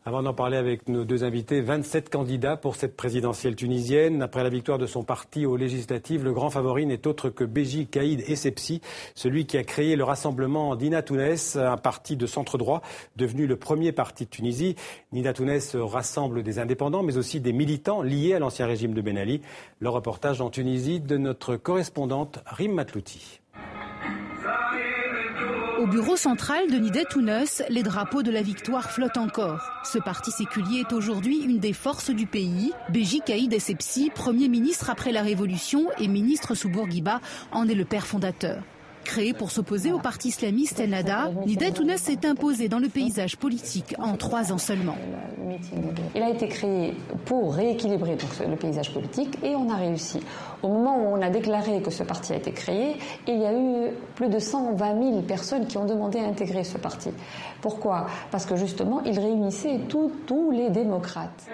Avant d'en parler avec nos deux invités, 27 candidats pour cette présidentielle tunisienne. Après la victoire de son parti aux législatives, le grand favori n'est autre que Béji Caïd Essebsi, celui qui a créé le rassemblement Nida Tounes, un parti de centre-droit devenu le premier parti de Tunisie. Nida Tounes rassemble des indépendants mais aussi des militants liés à l'ancien régime de Ben Ali. Le reportage en Tunisie de notre correspondante Rim Matlouti. Au bureau central de Nida Tounes, les drapeaux de la victoire flottent encore. Ce parti séculier est aujourd'hui une des forces du pays. Béji Caïd Essebsi, Premier ministre après la Révolution et ministre sous Bourguiba, en est le père fondateur. Créé pour s'opposer au parti islamiste Ennahda, Nida Tounes s'est imposé dans le paysage politique en 3 ans seulement. Il a été créé pour rééquilibrer le paysage politique et on a réussi. Au moment où on a déclaré que ce parti a été créé, il y a eu plus de 120 000 personnes qui ont demandé à intégrer ce parti. Pourquoi ? Parce que justement, il réunissait tous les démocrates.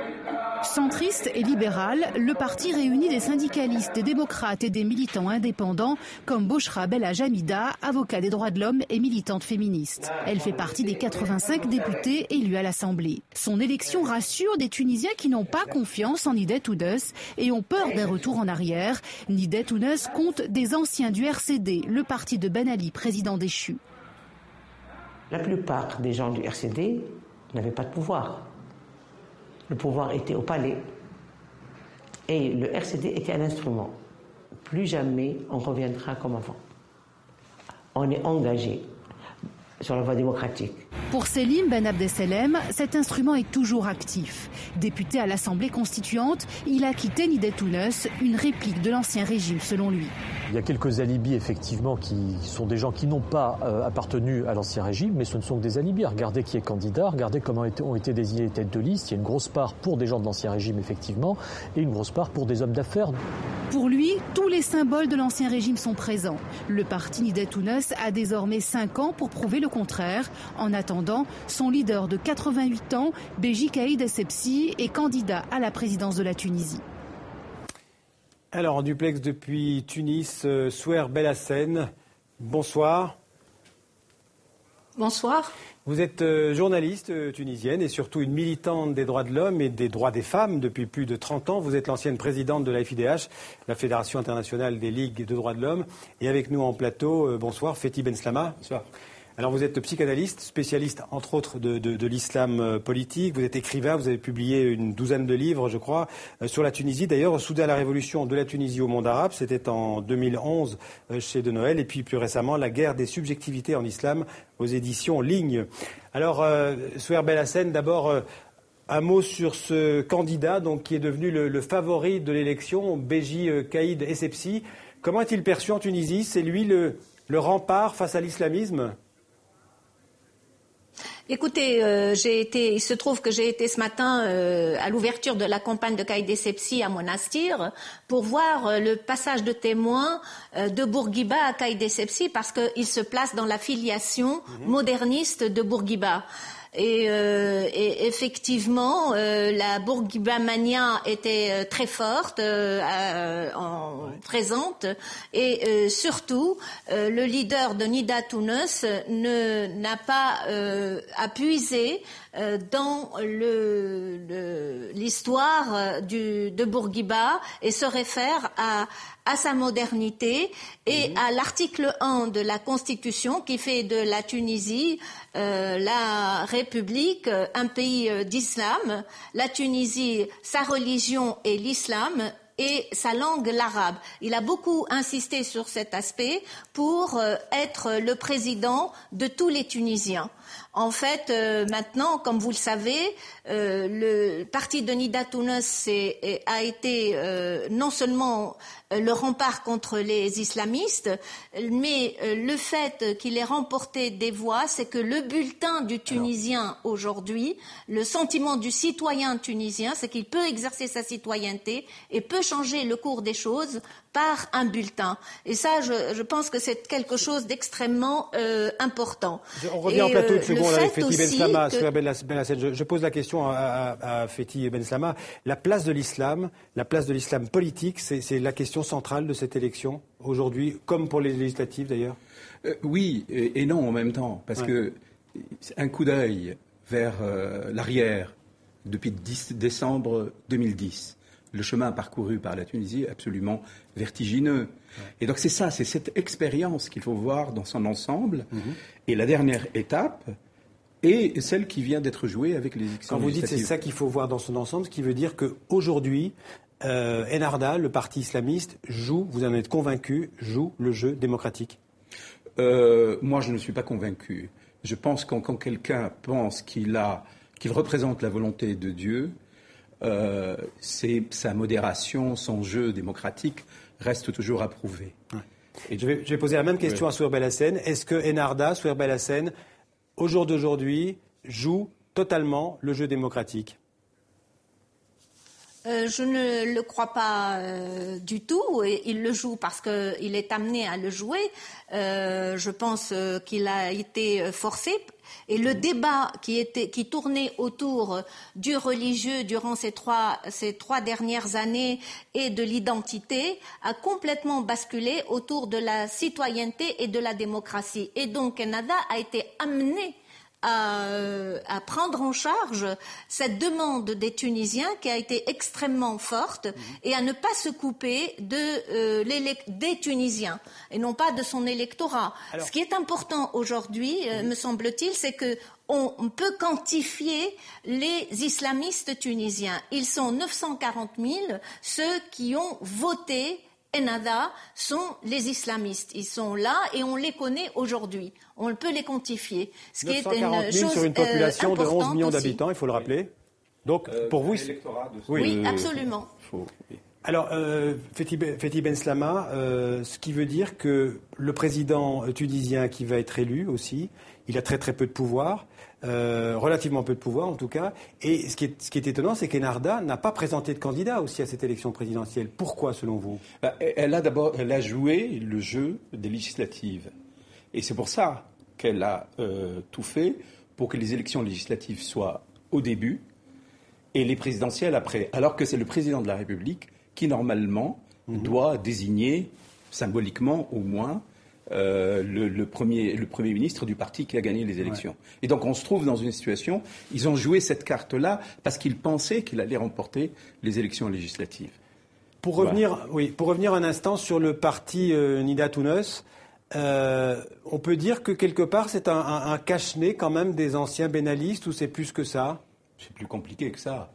Centriste et libéral, le parti réunit des syndicalistes, des démocrates et des militants indépendants comme Boshra Belhajamida, avocat des droits de l'homme et militante féministe. Elle fait partie des 85 députés élus à l'Assemblée. Son élection rassure des Tunisiens qui n'ont pas confiance en Nida Tounes et ont peur d'un retour en arrière. Nida Tounes compte des anciens du RCD, le parti de Ben Ali, président déchu. La plupart des gens du RCD n'avaient pas de pouvoir. Le pouvoir était au palais et le RCD était un instrument. Plus jamais on reviendra comme avant. On est engagé sur la voie démocratique. Pour Selim Ben Abdeselem, cet instrument est toujours actif. Député à l'Assemblée constituante, il a quitté Nida Tounes, une réplique de l'ancien régime selon lui. Il y a quelques alibis effectivement qui sont des gens qui n'ont pas appartenu à l'ancien régime, mais ce ne sont que des alibis. Regardez qui est candidat, regardez comment ont été désignés les têtes de liste. Il y a une grosse part pour des gens de l'ancien régime effectivement et une grosse part pour des hommes d'affaires. Pour lui, tous les symboles de l'ancien régime sont présents. Le parti Nida Tounes a désormais 5 ans pour prouver le contraire. En attendant, son leader de 88 ans, Béji Caïd Essebsi, est candidat à la présidence de la Tunisie. Alors, en duplex depuis Tunis, Souer Belhassen, bonsoir. Bonsoir. Vous êtes journaliste tunisienne et surtout une militante des droits de l'homme et des droits des femmes depuis plus de 30 ans. Vous êtes l'ancienne présidente de la FIDH, la Fédération internationale des ligues de droits de l'homme. Et avec nous en plateau, bonsoir, Fethi Benslama. Bonsoir. Alors vous êtes psychanalyste, spécialiste entre autres de l'islam politique, vous êtes écrivain, vous avez publié une douzaine de livres je crois sur la Tunisie. D'ailleurs, Soudain la révolution de la Tunisie au monde arabe, c'était en 2011 chez De Noël et puis plus récemment La guerre des subjectivités en islam aux éditions Ligne. Alors Souer Belhassen, d'abord un mot sur ce candidat donc, qui est devenu le favori de l'élection, Béji Caïd Essebsi. Comment est-il perçu en Tunisie ? C'est lui le rempart face à l'islamisme ? Écoutez, il se trouve que j'ai été ce matin à l'ouverture de la campagne de Caïd Essebsi à Monastir pour voir le passage de témoin de Bourguiba à Caïd Essebsi parce qu'il se place dans la filiation moderniste de Bourguiba. Et effectivement, la Bourguiba-mania était très forte, présente, et surtout, le leader de Nida Tounes n'a pas appuisé dans l'histoire de Bourguiba et se réfère à sa modernité et à l'article 1 de la Constitution qui fait de la Tunisie la République, un pays d'islam, la Tunisie, sa religion est l'islam et sa langue l'arabe. Il a beaucoup insisté sur cet aspect pour être le président de tous les Tunisiens. En fait, maintenant, comme vous le savez, le parti de Nida Tounes a été non seulement le rempart contre les islamistes, mais le fait qu'il ait remporté des voix, c'est que le bulletin du Tunisien aujourd'hui, le sentiment du citoyen tunisien, c'est qu'il peut exercer sa citoyenneté et peut changer le cours des choses par un bulletin. Et ça, je pense que c'est quelque chose d'extrêmement important. On revient en plateau de seconde avec Fethi Benslama. Je pose la question à Fethi Benslama. La place de l'islam politique, c'est la question centrale de cette élection aujourd'hui, comme pour les législatives d'ailleurs. Oui et non en même temps, parce que un coup d'œil vers l'arrière depuis décembre 2010. Le chemin parcouru par la Tunisie est absolument vertigineux. Ouais. Et donc c'est cette expérience qu'il faut voir dans son ensemble. Et la dernière étape est celle qui vient d'être jouée avec les élections Quand vous dites c'est ça qu'il faut voir dans son ensemble, ce qui veut dire qu'aujourd'hui, Ennahda, le parti islamiste, vous en êtes convaincu, joue le jeu démocratique? Moi, je ne suis pas convaincu. Je pense que quand quelqu'un pense qu'il représente la volonté de Dieu, c'est sa modération, son jeu démocratique reste toujours à prouver. Ouais. Et je vais poser la même question à Souheir Belhassen. Est-ce que Ennahda, Souheir Belhassen, au jour d'aujourd'hui, joue totalement le jeu démocratique? Je ne le crois pas du tout. Et il le joue parce qu'il est amené à le jouer. Je pense qu'il a été forcé. Et le débat qui tournait autour du religieux durant ces trois dernières années et de l'identité a complètement basculé autour de la citoyenneté et de la démocratie. Et donc Ennahda a été amené à prendre en charge cette demande des Tunisiens qui a été extrêmement forte et à ne pas se couper des Tunisiens et non pas de son électorat. Alors, ce qui est important aujourd'hui, me semble-t-il, c'est que on peut quantifier les islamistes tunisiens. Ils sont 940 000, ceux qui ont voté Ennahda sont les islamistes. Ils sont là et on les connaît aujourd'hui. On peut les quantifier. Ce qui est une chose sur une population de 11 millions d'habitants, il faut le rappeler. Donc, pour vous... Oui, absolument. Alors, Fethi Benslama, ce qui veut dire que le président tunisien qui va être élu aussi, il a très très peu de pouvoir, relativement peu de pouvoir en tout cas. Et ce qui est étonnant, c'est qu'Ennahda n'a pas présenté de candidat aussi à cette élection présidentielle. Pourquoi, selon vous ? Elle a joué le jeu des législatives. Et c'est pour ça qu'elle a tout fait pour que les élections législatives soient au début et les présidentielles après. Alors que c'est le président de la République qui, normalement, doit désigner, symboliquement au moins, le premier ministre du parti qui a gagné les élections. Ouais. Et donc on se trouve dans une situation, ils ont joué cette carte-là parce qu'ils pensaient qu'il allait remporter les élections législatives. Pour revenir un instant sur le parti Nida Tounes, on peut dire que quelque part c'est un cache-nez quand même des anciens bénalistes ou c'est plus que ça ? C'est plus compliqué que ça.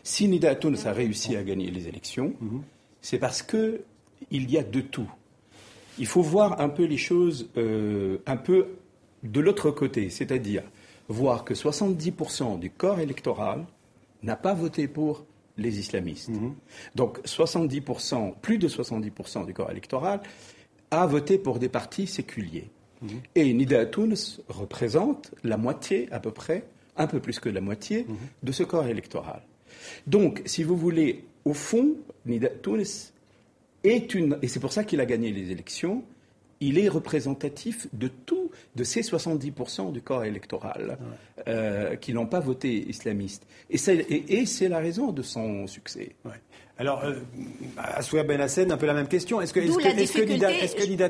Si Nida Tounes a réussi à gagner les élections, c'est parce qu'il y a de tout. Il faut voir un peu les choses un peu de l'autre côté, c'est-à-dire voir que 70% du corps électoral n'a pas voté pour les islamistes. Donc plus de 70% du corps électoral a voté pour des partis séculiers. Et Nida Tounes représente la moitié à peu près, un peu plus que la moitié de ce corps électoral. Donc, si vous voulez, au fond, Nida Tounes et c'est pour ça qu'il a gagné les élections, il est représentatif de ces 70% du corps électoral qui n'ont pas voté islamiste. Et c'est la raison de son succès. Ouais. Alors, à Souheir Belhassen, un peu la même question. Est-ce que Nida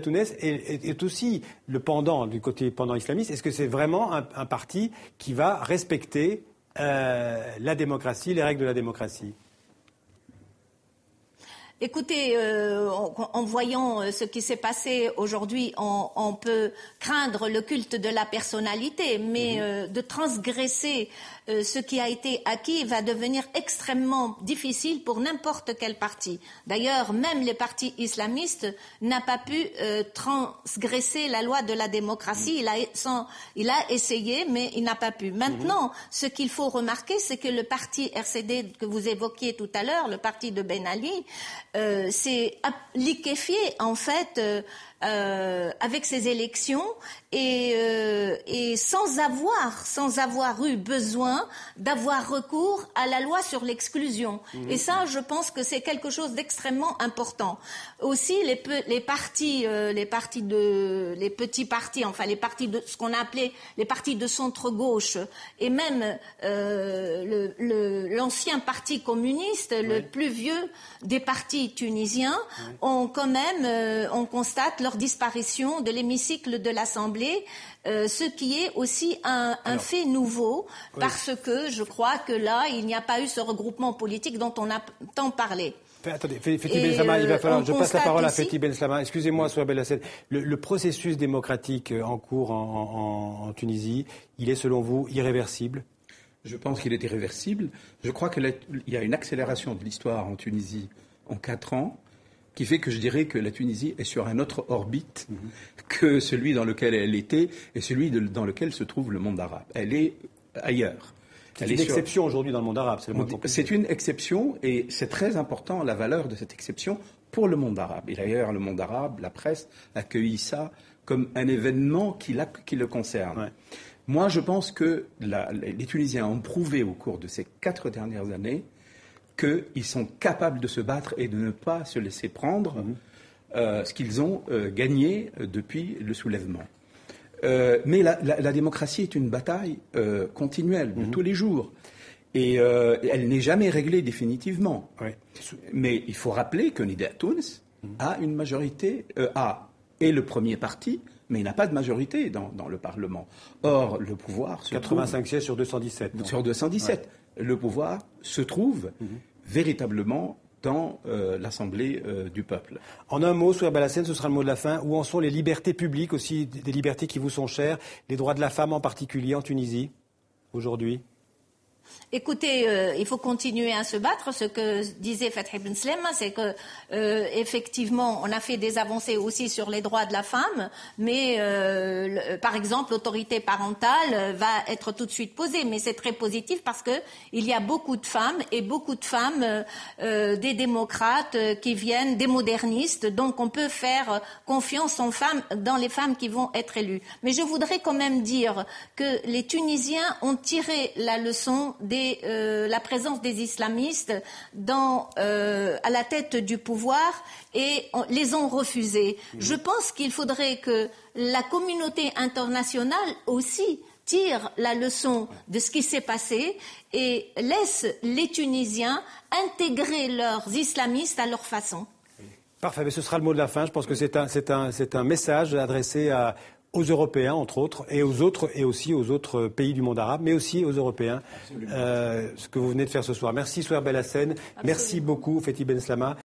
Tounes est aussi le pendant du côté pendant islamiste? Est-ce que c'est vraiment un parti qui va respecter la démocratie, les règles de la démocratie? Écoutez, en voyant ce qui s'est passé aujourd'hui, on peut craindre le culte de la personnalité, mais de transgresser ce qui a été acquis va devenir extrêmement difficile pour n'importe quel parti. D'ailleurs, même les partis islamistes n'ont pas pu transgresser la loi de la démocratie. Il a essayé, mais il n'a pas pu. Maintenant, ce qu'il faut remarquer, c'est que le parti RCD que vous évoquiez tout à l'heure, le parti de Ben Ali, s'est liquéfié en fait avec ces élections et sans avoir eu besoin d'avoir recours à la loi sur l'exclusion. Et ça, je pense que c'est quelque chose d'extrêmement important. Aussi, les petits partis, enfin les partis de ce qu'on a appelé les partis de centre-gauche, et même l'ancien parti communiste, le plus vieux des partis tunisiens, ont quand même, on constate leur leur disparition de l'hémicycle de l'Assemblée, ce qui est aussi un fait nouveau, parce que je crois que là, il n'y a pas eu ce regroupement politique dont on a tant parlé. Attendez, Fethi Benslama, il va falloir. Je passe la parole à Fethi Benslama. Excusez-moi, Souheir Belhassen. Le processus démocratique en cours en Tunisie, il est selon vous irréversible? Je pense qu'il est irréversible. Je crois qu'il y a une accélération de l'histoire en Tunisie en 4 ans qui fait que je dirais que la Tunisie est sur un autre orbite que celui dans lequel elle était et celui dans lequel se trouve le monde arabe. Elle est ailleurs. C'est une exception aujourd'hui dans le monde arabe, c'est le moins compliqué. C'est une exception et c'est très important la valeur de cette exception pour le monde arabe. Et d'ailleurs, le monde arabe, la presse, accueillit ça comme un événement qui le concerne. Ouais. Moi, je pense que les Tunisiens ont prouvé au cours de ces 4 dernières années qu'ils sont capables de se battre et de ne pas se laisser prendre ce qu'ils ont gagné depuis le soulèvement. Mais la démocratie est une bataille continuelle de tous les jours. Et elle n'est jamais réglée définitivement. Ouais. Mais il faut rappeler que Nida Tounes a une majorité, est le premier parti, mais il n'a pas de majorité dans le Parlement. Or, le pouvoir se 85 sièges sur 217. Non. Sur 217. Ouais. Le pouvoir se trouve véritablement dans l'Assemblée du peuple. En un mot, Souheir Belhassen, ce sera le mot de la fin. Où en sont les libertés publiques aussi, des libertés qui vous sont chères, les droits de la femme en particulier en Tunisie, aujourd'hui? Écoutez, il faut continuer à se battre. Ce que disait Fethi Benslama, c'est que effectivement, on a fait des avancées aussi sur les droits de la femme, mais par exemple, l'autorité parentale va être tout de suite posée. Mais c'est très positif parce que il y a beaucoup de femmes et beaucoup de femmes des démocrates qui viennent, des modernistes. Donc, on peut faire confiance en femmes, dans les femmes qui vont être élues. Mais je voudrais quand même dire que les Tunisiens ont tiré la leçon la présence des islamistes à la tête du pouvoir et les ont refusés. Je pense qu'il faudrait que la communauté internationale aussi tire la leçon de ce qui s'est passé et laisse les Tunisiens intégrer leurs islamistes à leur façon. Parfait, mais ce sera le mot de la fin. Je pense que c'est un message adressé aux Européens, entre autres, et aussi aux autres pays du monde arabe, mais aussi aux Européens, ce que vous venez de faire ce soir. Merci Souheir Belhassen, merci beaucoup Fethi Benslama.